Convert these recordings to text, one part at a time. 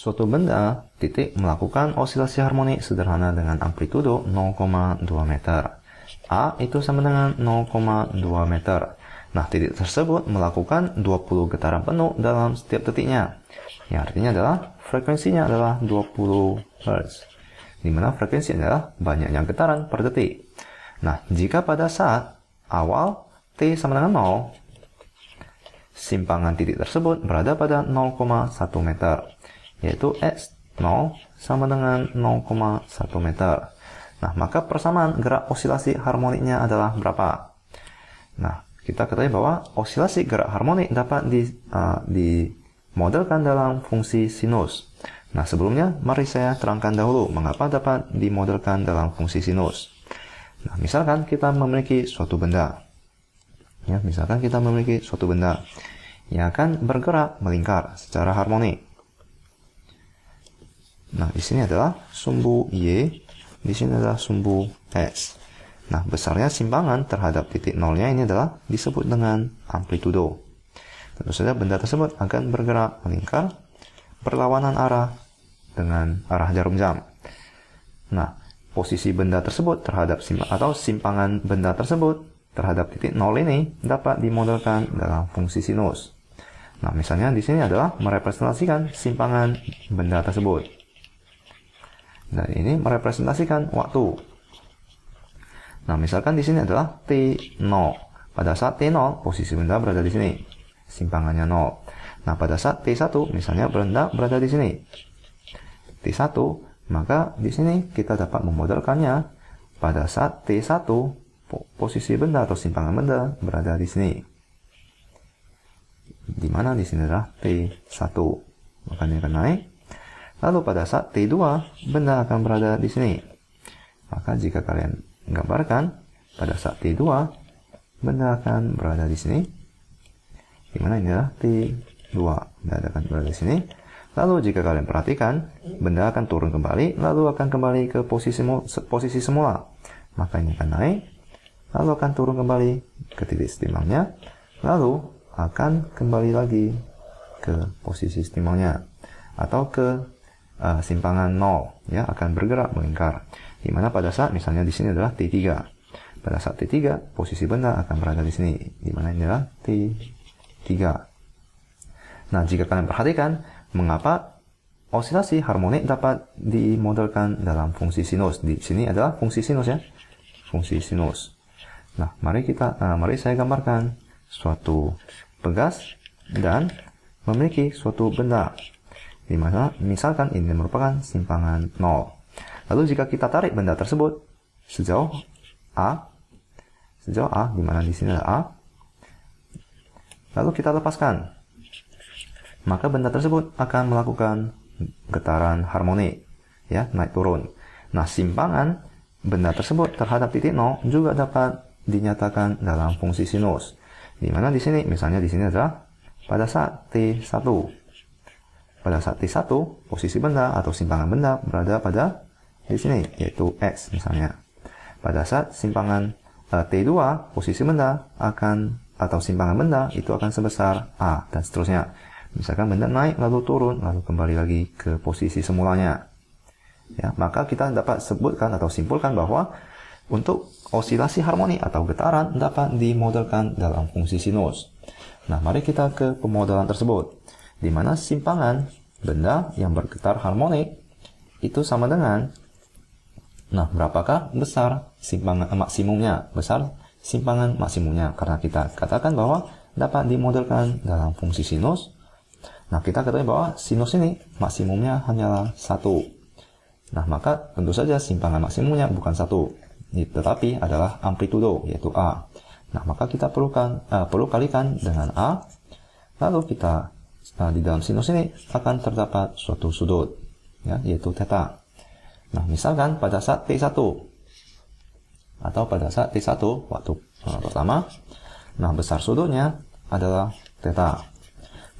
Suatu benda titik melakukan osilasi harmonik sederhana dengan amplitudo 0,2 meter. A itu sama dengan 0,2 meter. Nah, titik tersebut melakukan 20 getaran penuh dalam setiap detiknya. Yang artinya adalah frekuensinya adalah 20 Hz. Di mana frekuensi adalah banyaknya getaran per detik. Nah, jika pada saat awal T sama dengan 0, simpangan titik tersebut berada pada 0,1 meter. Yaitu X0 sama dengan 0,1 meter. Nah, maka persamaan gerak osilasi harmoniknya adalah berapa? Nah, kita ketahui bahwa osilasi gerak harmonik dapat dimodelkan dalam fungsi sinus. Nah, sebelumnya mari saya terangkan dahulu mengapa dapat dimodelkan dalam fungsi sinus. Nah, misalkan kita memiliki suatu benda. Ya, misalkan kita memiliki suatu benda yang akan bergerak melingkar secara harmonik. Nah, di sini adalah sumbu Y, di sini adalah sumbu S. Nah, besarnya simpangan terhadap titik nolnya ini adalah disebut dengan amplitudo. Tentu saja benda tersebut akan bergerak melingkar berlawanan arah dengan arah jarum jam. Nah, posisi benda tersebut terhadap simpangan benda tersebut terhadap titik nol ini dapat dimodelkan dalam fungsi sinus. Nah, misalnya di sini adalah merepresentasikan simpangan benda tersebut. Dan ini merepresentasikan waktu. Nah, misalkan di sini adalah T0. Pada saat T0, posisi benda berada di sini. Simpangannya 0. Nah, pada saat T1, misalnya benda berada di sini. T1, maka di sini kita dapat memodelkannya pada saat T1, posisi benda atau simpangan benda berada di sini. Di mana di sini adalah T1. Maka ini akan naik. Lalu pada saat T2, benda akan berada di sini. Maka jika kalian gambarkan, pada saat T2, benda akan berada di sini. Di mana ini adalah T2, benda akan berada di sini. Lalu jika kalian perhatikan, benda akan turun kembali, lalu akan kembali ke posisi semula. Maka ini akan naik, lalu akan turun kembali ke titik setimbangnya, lalu akan kembali lagi ke posisi setimbangnya. Atau ke simpangan 0, ya, akan bergerak melingkar. Di mana pada saat misalnya di sini adalah T3. Pada saat T3, posisi benda akan berada di sini. Di mana ini adalah T3. Nah, jika kalian perhatikan, mengapa osilasi harmonik dapat dimodelkan dalam fungsi sinus? Di sini adalah fungsi sinus, ya. Fungsi sinus. Nah, mari saya gambarkan suatu pegas dan memiliki suatu benda. Di mana misalkan ini merupakan simpangan 0. Lalu jika kita tarik benda tersebut sejauh A, di mana di sini ada A, lalu kita lepaskan, maka benda tersebut akan melakukan getaran harmonik, ya, naik turun. Nah, simpangan benda tersebut terhadap titik 0 juga dapat dinyatakan dalam fungsi sinus. Di mana di sini, misalnya di sini adalah pada saat T1. Pada saat T1, posisi benda atau simpangan benda berada pada di sini, yaitu X misalnya. Pada saat simpangan T2, posisi benda atau simpangan benda itu akan sebesar A, dan seterusnya. Misalkan benda naik, lalu turun, lalu kembali lagi ke posisi semulanya. Ya, maka kita dapat sebutkan atau simpulkan bahwa untuk osilasi harmonik atau getaran dapat dimodelkan dalam fungsi sinus. Nah, mari kita ke pemodelan tersebut. Di mana simpangan benda yang bergetar harmonik itu sama dengan, nah, berapakah besar simpangan maksimumnya? Besar simpangan maksimumnya, karena kita katakan bahwa dapat dimodelkan dalam fungsi sinus. Nah, kita ketahui bahwa sinus ini maksimumnya hanyalah 1. Nah, maka tentu saja simpangan maksimumnya bukan 1, tetapi adalah amplitudo, yaitu A. Nah, maka kita perlu kalikan dengan A, lalu kita di dalam sinus ini akan terdapat suatu sudut, ya, yaitu theta. Nah, misalkan pada saat T1 atau pada saat T1 waktu pertama, nah, besar sudutnya adalah theta.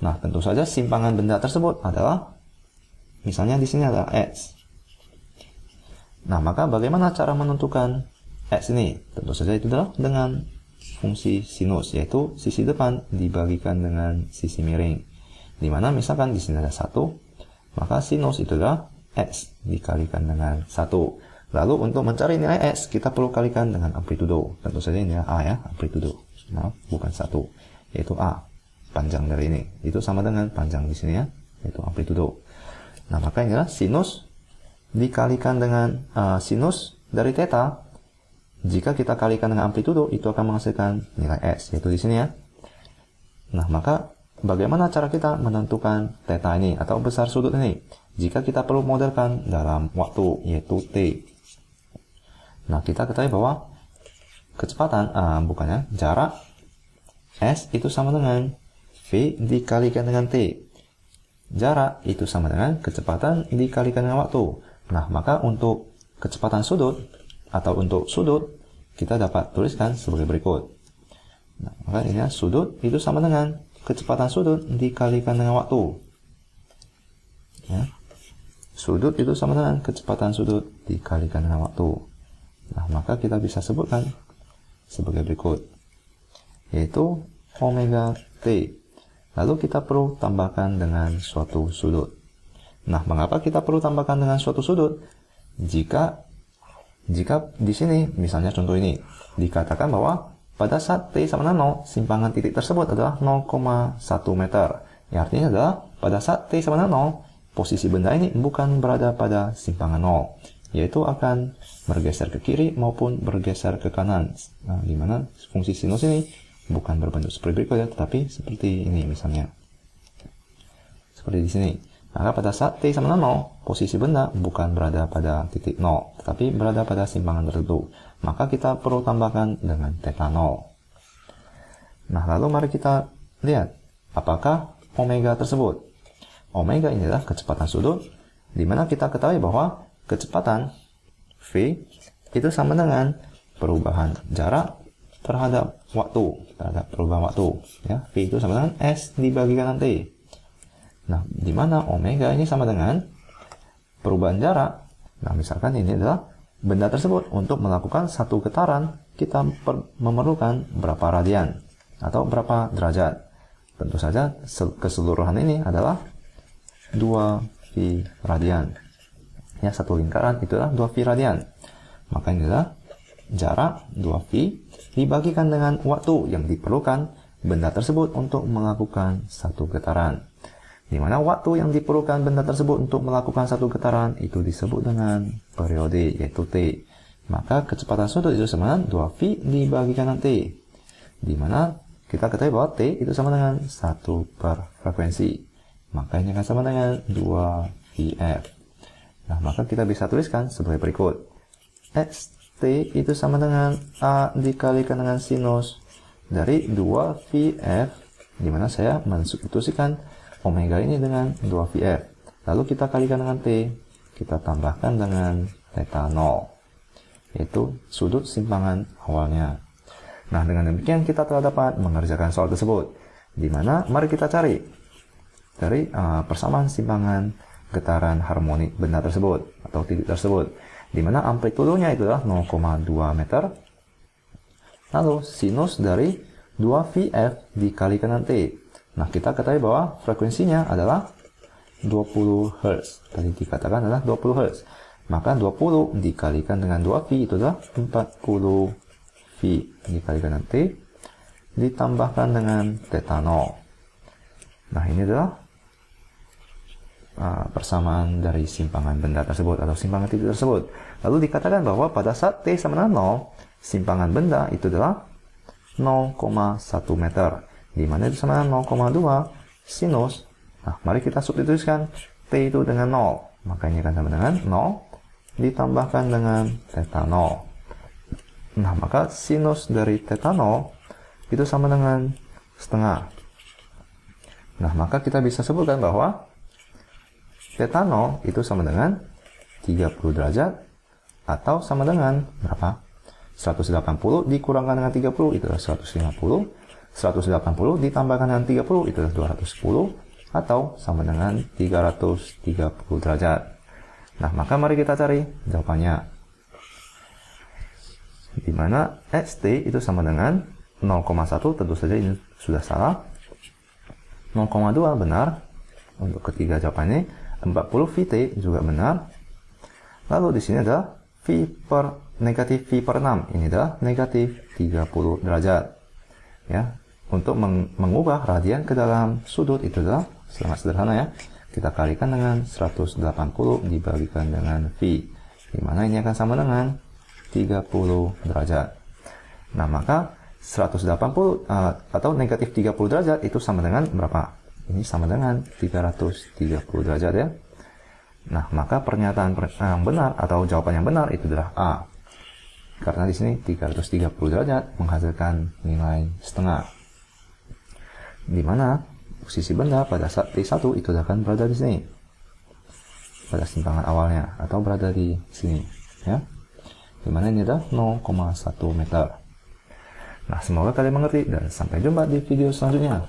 Nah, tentu saja simpangan benda tersebut adalah, misalnya di sini adalah X. Nah, maka bagaimana cara menentukan X ini? Tentu saja itu adalah dengan fungsi sinus, yaitu sisi depan dibagikan dengan sisi miring. Di mana misalkan di sini ada 1, Maka sinus itu adalah X dikalikan dengan 1. Lalu untuk mencari nilai X, kita perlu kalikan dengan amplitudo. Tentu saja ini A ya, amplitudo. Maaf, bukan 1. Yaitu A, panjang dari ini. Itu sama dengan panjang di sini ya, yaitu amplitudo. Nah, maka inilah sinus dikalikan dengan sinus dari theta. Jika kita kalikan dengan amplitudo, itu akan menghasilkan nilai X, yaitu di sini ya. Nah, maka bagaimana cara kita menentukan theta ini atau besar sudut ini? Jika kita perlu modelkan dalam waktu, yaitu T. Nah, kita ketahui bahwa kecepatan, jarak S itu sama dengan V dikalikan dengan T. Jarak itu sama dengan kecepatan dikalikan dengan waktu. Nah, maka untuk kecepatan sudut atau untuk sudut, kita dapat tuliskan sebagai berikut. Nah, maka ini ya, sudut itu sama dengan kecepatan sudut dikalikan dengan waktu. Ya. Sudut itu sama dengan kecepatan sudut dikalikan dengan waktu. Nah, maka kita bisa sebutkan sebagai berikut, yaitu omega T. Lalu kita perlu tambahkan dengan suatu sudut. Nah, mengapa kita perlu tambahkan dengan suatu sudut? Jika di sini, misalnya contoh ini, dikatakan bahwa pada saat T sama dengan 0, simpangan titik tersebut adalah 0,1 meter. Yang artinya adalah pada saat T sama dengan 0, posisi benda ini bukan berada pada simpangan 0, yaitu akan bergeser ke kiri maupun bergeser ke kanan. Nah, di mana fungsi sinus ini bukan berbentuk seperti berikut ya, tetapi seperti ini misalnya. Seperti di sini. Maka pada saat T sama dengan 0, posisi benda bukan berada pada titik 0, tetapi berada pada simpangan tertentu. Maka kita perlu tambahkan dengan theta 0. Nah, lalu mari kita lihat apakah omega tersebut. Omega ini adalah kecepatan sudut, di mana kita ketahui bahwa kecepatan V itu sama dengan perubahan jarak terhadap perubahan waktu. Ya, V itu sama dengan S dibagikan T. Nah, di mana omega ini sama dengan perubahan jarak. Nah, misalkan ini adalah benda tersebut. Untuk melakukan satu getaran, kita memerlukan berapa radian atau berapa derajat. Tentu saja keseluruhan ini adalah 2V radian. Ya, satu lingkaran itu adalah 2V radian. Maka ini adalah jarak 2V dibagikan dengan waktu yang diperlukan benda tersebut untuk melakukan satu getaran. Di mana waktu yang diperlukan benda tersebut untuk melakukan satu getaran itu disebut dengan periode, yaitu T. Maka kecepatan sudut itu sama dengan 2V dibagikan dengan T. Di mana kita ketahui bahwa T itu sama dengan 1 per frekuensi. Maka ini akan sama dengan 2VF. Nah, maka kita bisa tuliskan sebagai berikut. XT itu sama dengan A dikalikan dengan sinus dari 2VF, di mana saya mensubstitusikan omega ini dengan 2VF. Lalu kita kalikan dengan T, kita tambahkan dengan theta 0, yaitu sudut simpangan awalnya. Nah, dengan demikian kita telah dapat mengerjakan soal tersebut, di mana mari kita cari dari persamaan simpangan getaran harmonik benda tersebut atau titik tersebut, di mana amplitudonya itu adalah 0,2 meter. Lalu sinus dari 2VF dikalikan dengan T. Nah, kita ketahui bahwa frekuensinya adalah 20 Hz. Tadi dikatakan adalah 20 Hz. Maka 20 dikalikan dengan 2V itu adalah 40 V dikalikan dengan T, ditambahkan dengan theta 0. Nah, ini adalah persamaan dari simpangan benda tersebut atau simpangan titik tersebut. Lalu dikatakan bahwa pada saat T sama dengan 0, simpangan benda itu adalah 0,1 meter. Di mana itu sama dengan 0,2 sinus. Nah, mari kita substitusikan T itu dengan 0. Maka ini akan sama dengan 0 ditambahkan dengan theta 0. Nah, maka sinus dari theta 0 itu sama dengan setengah. Nah, maka kita bisa sebutkan bahwa theta 0 itu sama dengan 30 derajat atau sama dengan berapa? 180 dikurangkan dengan 30 itu adalah 150. 180 ditambahkan dengan 30 itu adalah 210 atau sama dengan 330 derajat. Nah, maka mari kita cari jawabannya. Di mana XT itu sama dengan 0,1, tentu saja ini sudah salah. 0,2 benar. Untuk ketiga jawabannya 40 VT juga benar. Lalu di sini ada negatif V per 6. Ini adalah negatif 30 derajat. Ya, untuk mengubah radian ke dalam sudut itu adalah sangat sederhana ya. Kita kalikan dengan 180 dibagikan dengan V, di mana ini akan sama dengan 30 derajat. Nah, maka 180 atau negatif 30 derajat itu sama dengan berapa? Ini sama dengan 330 derajat ya. Nah, maka pernyataan yang benar atau jawaban yang benar itu adalah A. Karena di sini 330 derajat menghasilkan nilai setengah. Di mana posisi benda pada saat T1 itu akan berada di sini. Pada simpangan awalnya atau berada di sini ya. Di mana ini adalah 0,1 meter. Nah, semoga kalian mengerti dan sampai jumpa di video selanjutnya.